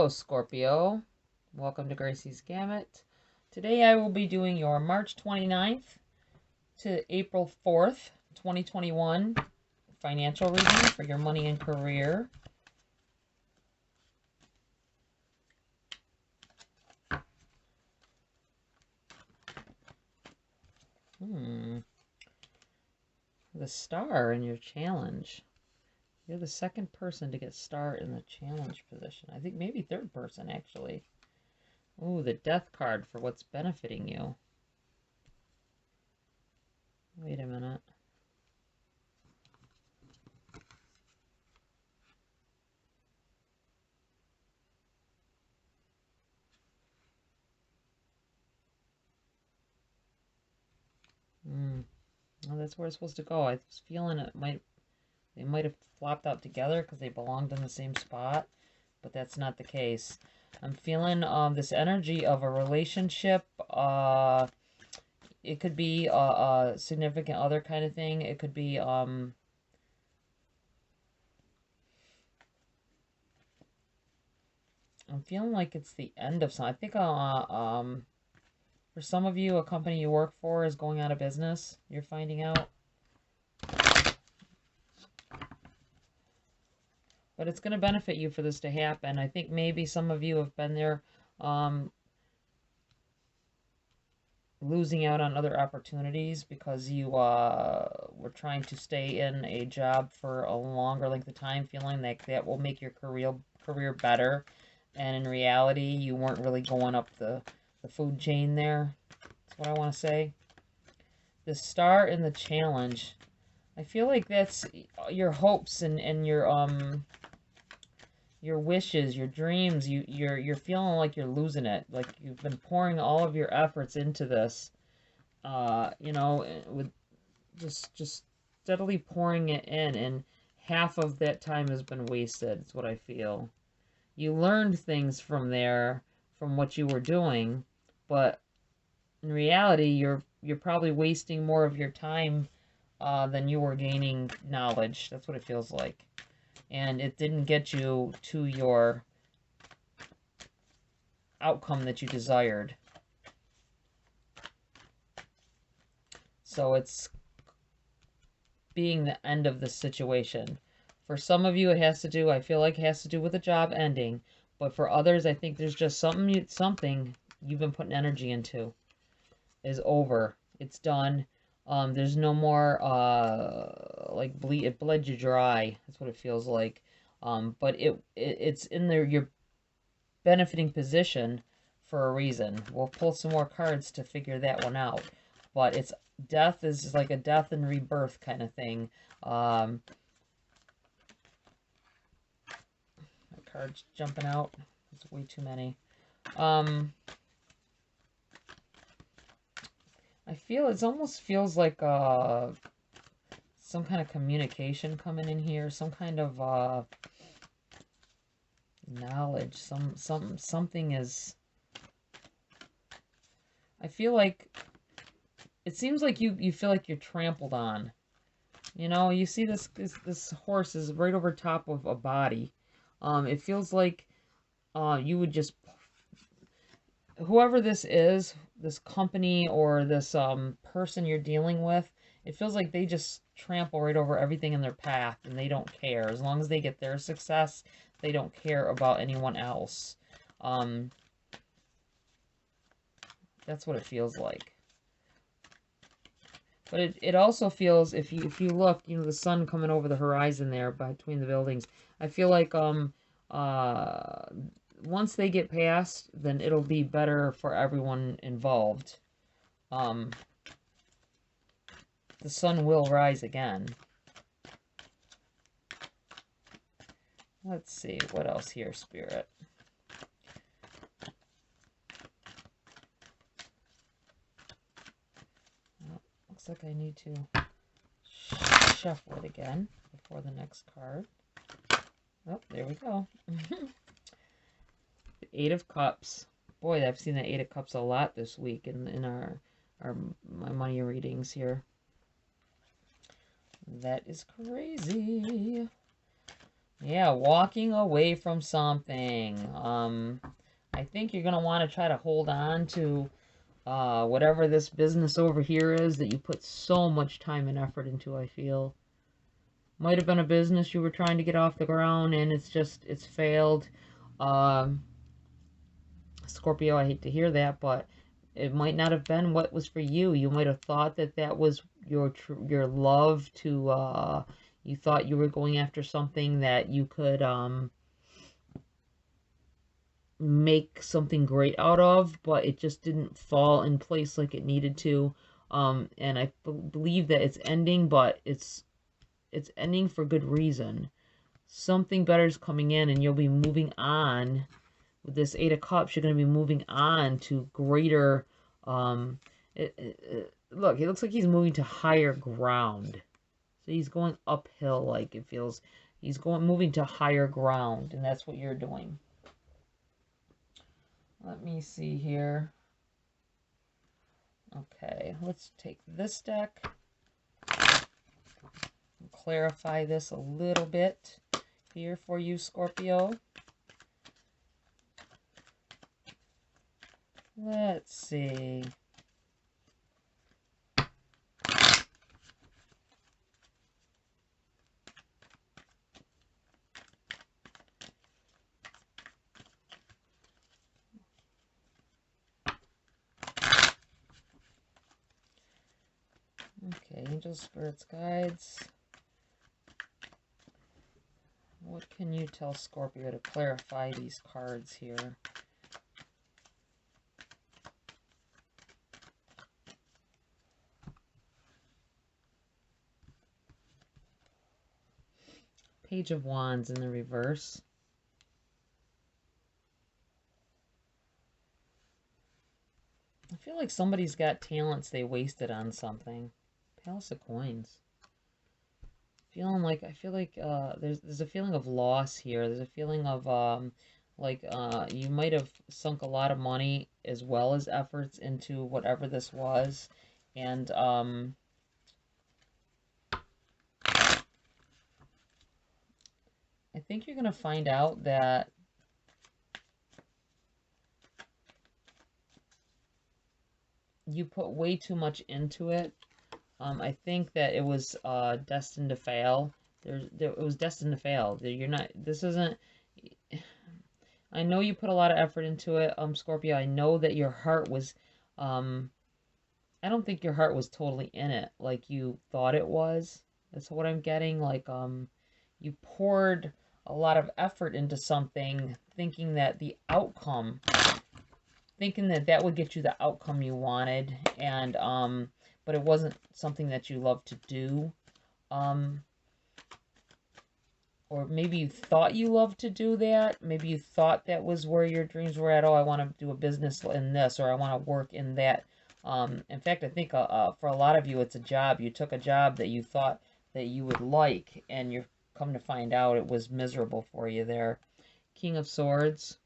Hello, Scorpio. Welcome to GRAYCI'S Gamut. Today I will be doing your March 29th to April 4th, 2021 financial reading for your money and career. The star in your challenge. You're the second person to get star in the challenge position. I think maybe third person, actually. Ooh, the death card for what's benefiting you. Wait a minute. Well, that's where it's supposed to go. I was feeling they might have flopped out together because they belonged in the same spot, but that's not the case. I'm feeling this energy of a relationship. It could be a significant other kind of thing. It could be I'm feeling like it's the end of something. I think for some of you, a company you work for is going out of business. You're finding out. But it's going to benefit you for this to happen. I think maybe some of you have been there losing out on other opportunities because you were trying to stay in a job for a longer length of time, feeling like that will make your career better. And in reality, you weren't really going up the food chain there. That's what I want to say. The star in the challenge. I feel like that's your hopes and your wishes, your dreams. You're feeling like you're losing it. Like you've been pouring all of your efforts into this. You know, with just steadily pouring it in, and half of that time has been wasted. It's what I feel. You learned things from there, from what you were doing, but in reality, you're probably wasting more of your time than you were gaining knowledge. That's what it feels like. And it didn't get you to your outcome that you desired. So it's being the end of the situation. For some of you, it has to do, I feel like it has to do with the job ending. But for others, I think there's just something you've been putting energy into is over. It's done. There's no more, like, it bled you dry. That's what it feels like. But it's in your benefiting position for a reason. We'll pull some more cards to figure that one out. But it's death is like a death and rebirth kind of thing. My cards jumping out. It's way too many. I feel it almost feels like some kind of communication coming in here, some kind of knowledge, something is. I feel like it seems like you feel like you're trampled on. You know, you see this horse is right over top of a body. It feels like you would just, whoever this is, this company or this person you're dealing with, it feels like they just trample right over everything in their path and they don't care. As long as they get their success, they don't care about anyone else. That's what it feels like. But it also feels, if you look, you know, the sun coming over the horizon there between the buildings. I feel like once they get past, then it'll be better for everyone involved. The sun will rise again. Let's see, what else here, Spirit? Well, looks like I need to shuffle it again before the next card. Oh, there we go. The Eight of Cups. Boy, I've seen the Eight of Cups a lot this week in my money readings here. That is crazy. Yeah, walking away from something. I think you're going to want to try to hold on to whatever this business over here is that you put so much time and effort into, I feel. Might have been a business you were trying to get off the ground and it's failed. Um, Scorpio, I hate to hear that, but it might not have been what was for you. You might have thought that that was your love to, you thought you were going after something that you could, make something great out of, but it just didn't fall in place like it needed to. And I believe that it's ending, but it's ending for good reason. Something better is coming in, and you'll be moving on. With this Eight of Cups, you're going to be moving on to greater. Look, it looks like he's moving to higher ground. So he's going uphill, like it feels. He's moving to higher ground, and that's what you're doing. Let me see here. Okay, let's take this deck and clarify this a little bit here for you, Scorpio. Let's see. Okay, angels, spirits, guides. What can you tell Scorpio to clarify these cards here? Page of Wands in the reverse. I feel like somebody's got talents they wasted on something. Palace of Coins. I feel like there's a feeling of loss here. There's a feeling of you might have sunk a lot of money as well as efforts into whatever this was, and I think you're gonna find out that you put way too much into it. I think that it was destined to fail. It was destined to fail. You're not. This isn't. I know you put a lot of effort into it, Scorpio. I know that your heart was. I don't think your heart was totally in it like you thought it was. That's what I'm getting. Like you poured a lot of effort into something, thinking that that would get you the outcome you wanted, and but it wasn't something that you love to do. Or maybe you thought you loved to do that. Maybe you thought that was where your dreams were at. Oh, I want to do a business in this, or I want to work in that. In fact, I think for a lot of you, it's a job. You took a job that you thought that you would like, and you're come to find out it was miserable for you there. King of Swords.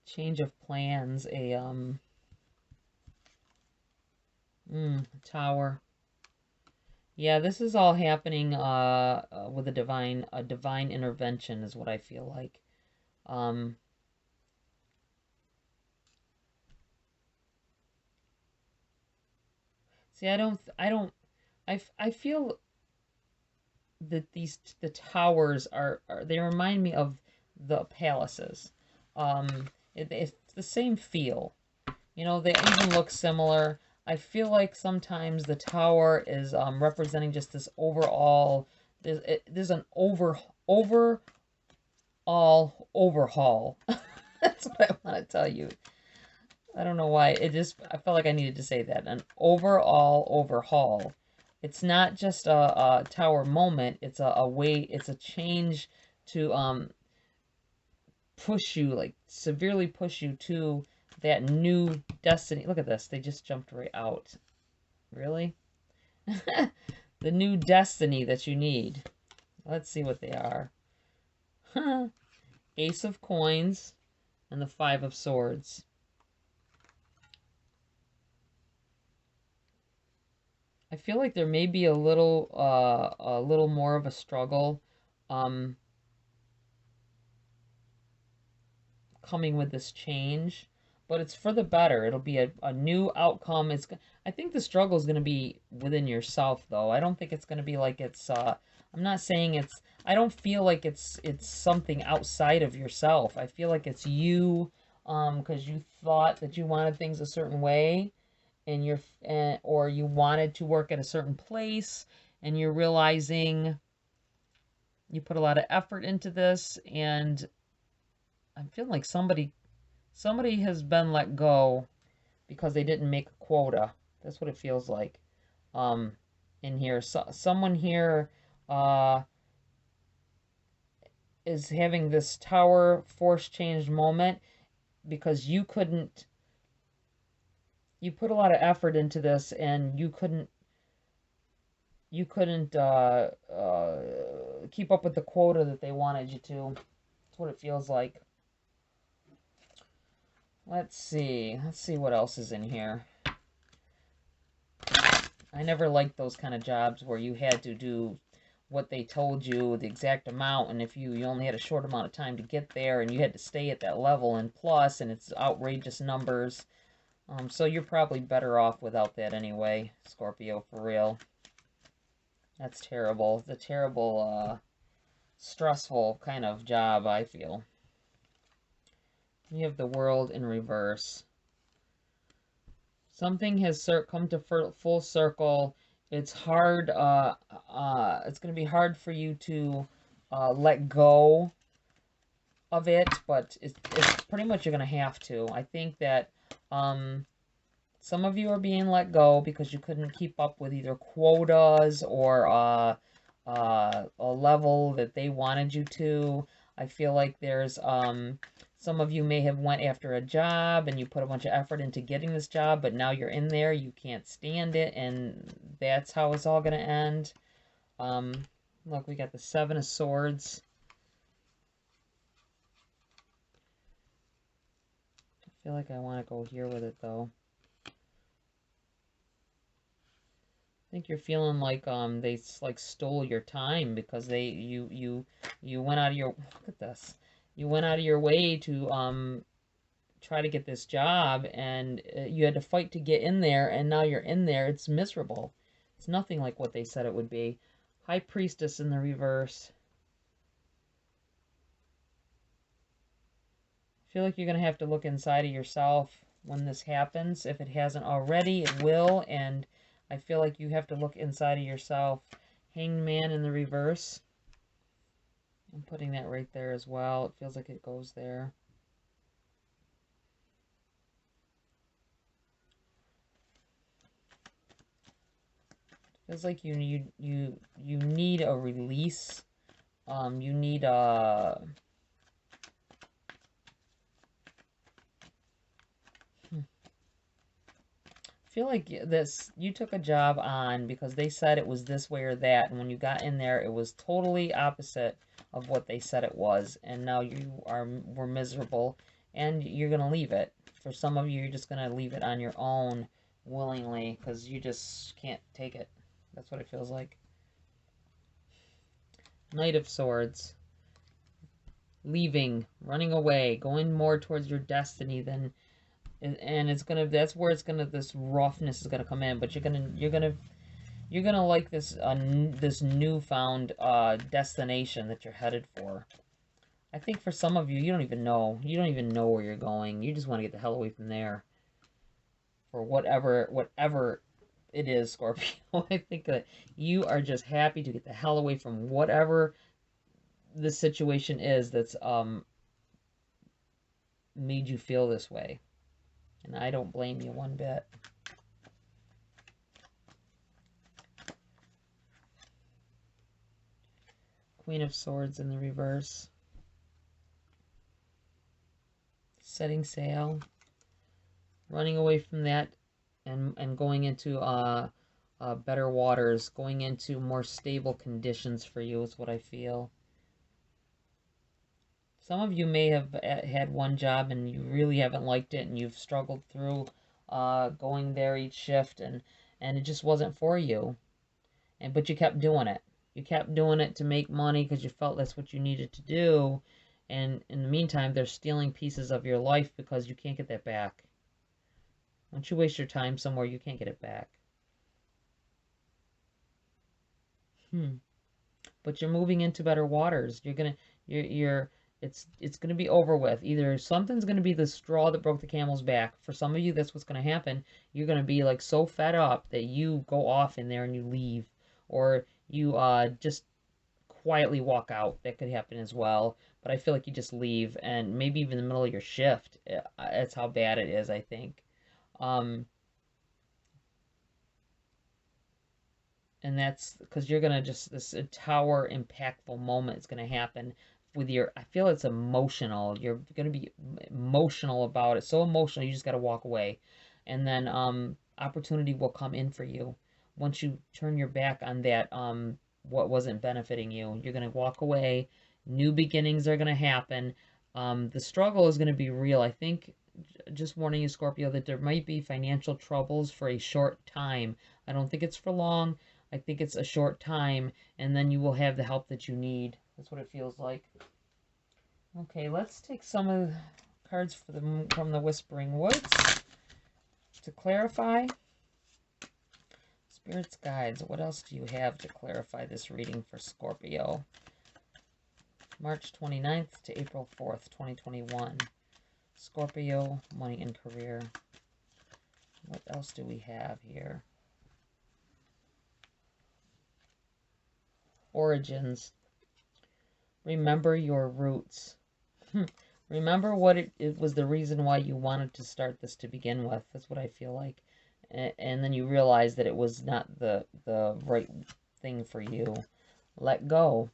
Change of plans. Tower. Yeah, this is all happening with a divine intervention is what I feel like. See, I feel that the towers they remind me of the palaces. It's the same feel. You know, they even look similar. I feel like sometimes the tower is representing just this overall. There's an overall overhaul. That's what I want to tell you. I don't know why. I felt like I needed to say that. An overall overhaul. It's not just a tower moment. It's it's a change to push you, like severely push you to that new destiny. Look at this. They just jumped right out. Really? The new destiny that you need. Let's see what they are. Ace of Coins and the Five of Swords. I feel like there may be a little more of a struggle um, coming with this change, but it's for the better. It'll be a new outcome. I think the struggle is going to be within yourself, though. I don't think it's going to be like I'm not saying I don't feel like it's something outside of yourself. I feel like it's you, because you thought that you wanted things a certain way, and or you wanted to work at a certain place, and you're realizing you put a lot of effort into this, and I'm feeling like somebody has been let go because they didn't make a quota. That's what it feels like. Um, in here, someone here uh, is having this tower force change moment because you couldn't. You put a lot of effort into this, and you couldn't. You couldn't keep up with the quota that they wanted you to. That's what it feels like. Let's see. Let's see what else is in here. I never liked those kind of jobs where you had to do what they told you, the exact amount, and if you only had a short amount of time to get there, and you had to stay at that level and plus, and it's outrageous numbers. So you're probably better off without that anyway, Scorpio, for real. That's terrible. The terrible, stressful kind of job, I feel. You have the world in reverse. Something has come to full circle. It's hard. It's going to be hard for you to let go of it, but it's pretty much you're going to have to. I think that some of you are being let go because you couldn't keep up with either quotas or a level that they wanted you to. I feel like there's some of you may have went after a job and you put a bunch of effort into getting this job, but now you're in there, you can't stand it, and that's how it's all going to end. Look, we got the Seven of Swords. I feel like I want to go here with it, though. I think you're feeling like they like stole your time because you went out of your look at this. You went out of your way to try to get this job, and you had to fight to get in there, and now you're in there. It's miserable. It's nothing like what they said it would be. High Priestess in the reverse. I feel like you're going to have to look inside of yourself when this happens. If it hasn't already, it will, and I feel like you have to look inside of yourself. Hanged Man in the reverse. I'm putting that right there as well. It feels like it goes there. Feels like you need a release. You need a I feel like you took a job on because they said it was this way or that, and when you got in there, it was totally opposite of what they said it was, and now were miserable, and you're gonna leave it. For some of you, you're just gonna leave it on your own willingly because you just can't take it. That's what it feels like. Knight of Swords. Leaving, running away, going more towards your destiny than, and that's where this roughness is gonna come in, but you're gonna like this newfound destination that you're headed for. I think for some of you, you don't even know where you're going. You just want to get the hell away from there. For whatever it is, Scorpio. I think that you are just happy to get the hell away from whatever the situation is that's made you feel this way. And I don't blame you one bit. Queen of Swords in the reverse. Setting sail. Running away from that and going into better waters. Going into more stable conditions for you is what I feel. Some of you may have had one job and you really haven't liked it, and you've struggled through going there each shift, and and it just wasn't for you. But you kept doing it. You kept doing it to make money because you felt that's what you needed to do. And in the meantime, they're stealing pieces of your life because you can't get that back. Once you waste your time somewhere, you can't get it back. But you're moving into better waters. It's gonna be over with. Either something's gonna be the straw that broke the camel's back. For some of you, that's what's gonna happen. You're gonna be like so fed up that you go off in there and you leave, or you just quietly walk out. That could happen as well. But I feel like you just leave, and maybe even in the middle of your shift. That's how bad it is, I think. And that's because you're gonna just, this tower impactful moment is gonna happen with your, I feel it's emotional. You're gonna be emotional about it, so emotional you just gotta walk away, and then opportunity will come in for you once you turn your back on that what wasn't benefiting you. You're gonna walk away. New beginnings are gonna happen. The struggle is gonna be real. I think, just warning you, Scorpio, that there might be financial troubles for a short time. I don't think it's for long. I think it's a short time, and then you will have the help that you need. That's what it feels like. Okay, let's take some of the cards from the Whispering Woods to clarify. Spirit's Guides, what else do you have to clarify this reading for Scorpio? March 29th to April 4th, 2021. Scorpio, money and career. What else do we have here? Origins. Remember your roots. Remember what it was, the reason why you wanted to start this to begin with. That's what I feel like. And then you realize that it was not the right thing for you. Let go.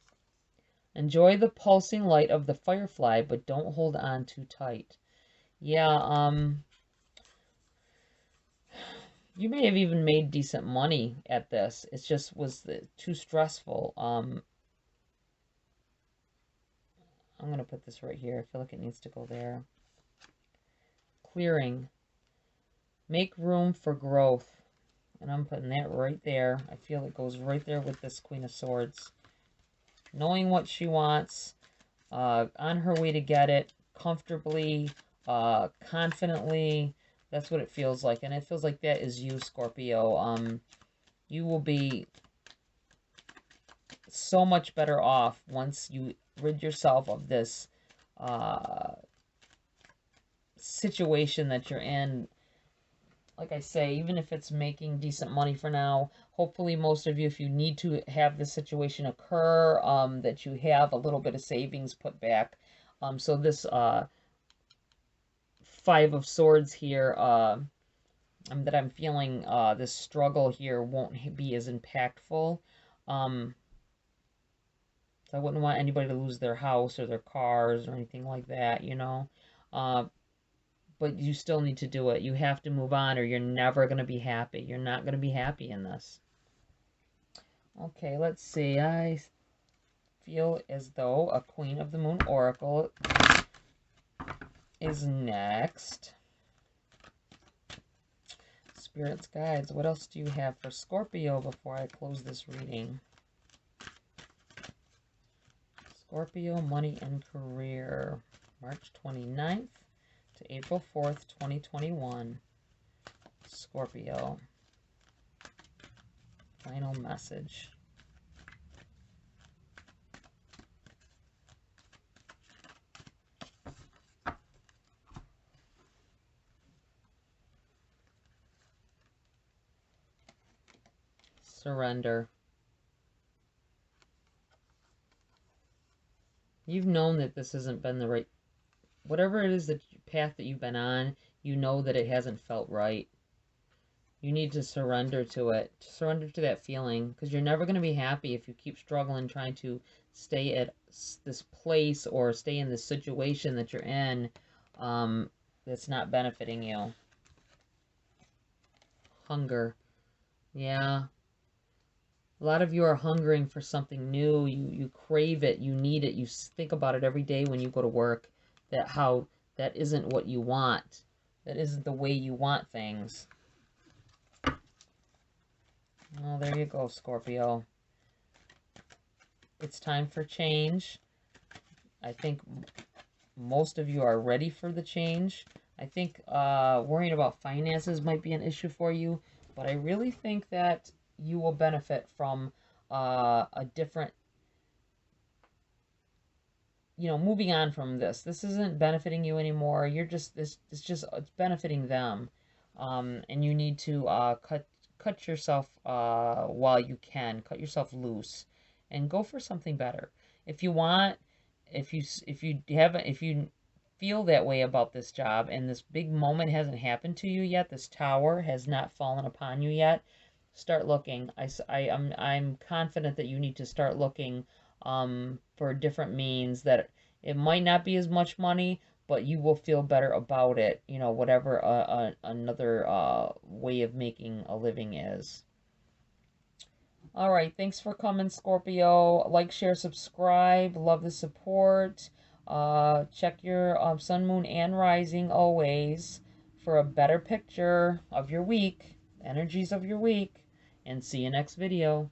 Enjoy the pulsing light of the firefly, but don't hold on too tight. Yeah, you may have even made decent money at this. It just was too stressful. I'm going to put this right here. I feel like it needs to go there. Clearing. Make room for growth. And I'm putting that right there. I feel it goes right there with this Queen of Swords. Knowing what she wants. On her way to get it. Comfortably. Confidently. That's what it feels like. And it feels like that is you, Scorpio. You will be so much better off once you rid yourself of this situation that you're in. Like I say, even if it's making decent money for now, hopefully most of you, if you need to have this situation occur, that you have a little bit of savings put back. So this Five of Swords here, that I'm feeling, this struggle here won't be as impactful. So I wouldn't want anybody to lose their house or their cars or anything like that, you know. But you still need to do it. You have to move on or you're never going to be happy. You're not going to be happy in this. Okay, let's see. I feel as though a Queen of the Moon Oracle is next. Spirit's Guides, what else do you have for Scorpio before I close this reading? Scorpio, money and career. March 29th to April 4th, 2021. Scorpio. Final message. Surrender. You've known that this hasn't been the right, whatever it is, that path that you've been on, you know that it hasn't felt right. You need to surrender to it. Surrender to that feeling, because you're never going to be happy if you keep struggling trying to stay at this place or stay in this situation that you're in that's not benefiting you. Hunger. Yeah. A lot of you are hungering for something new. You crave it. You need it. You think about it every day when you go to work. That isn't what you want. That isn't the way you want things. Oh, there you go, Scorpio. It's time for change. I think most of you are ready for the change. I think worrying about finances might be an issue for you, but I really think that you will benefit from a different, moving on from this. This isn't benefiting you anymore. You're just it's benefiting them, and you need to cut yourself while you can, cut yourself loose, and go for something better. If you want, if you feel that way about this job, and this big moment hasn't happened to you yet, this tower has not fallen upon you yet, start looking. I'm confident that you need to start looking for different means that it might not be as much money, but you will feel better about it, whatever another way of making a living is. All right, thanks for coming, Scorpio. Like, share, subscribe. Love the support. Check your sun, moon, and rising always for a better picture of your week, energies of your week, and see you next video.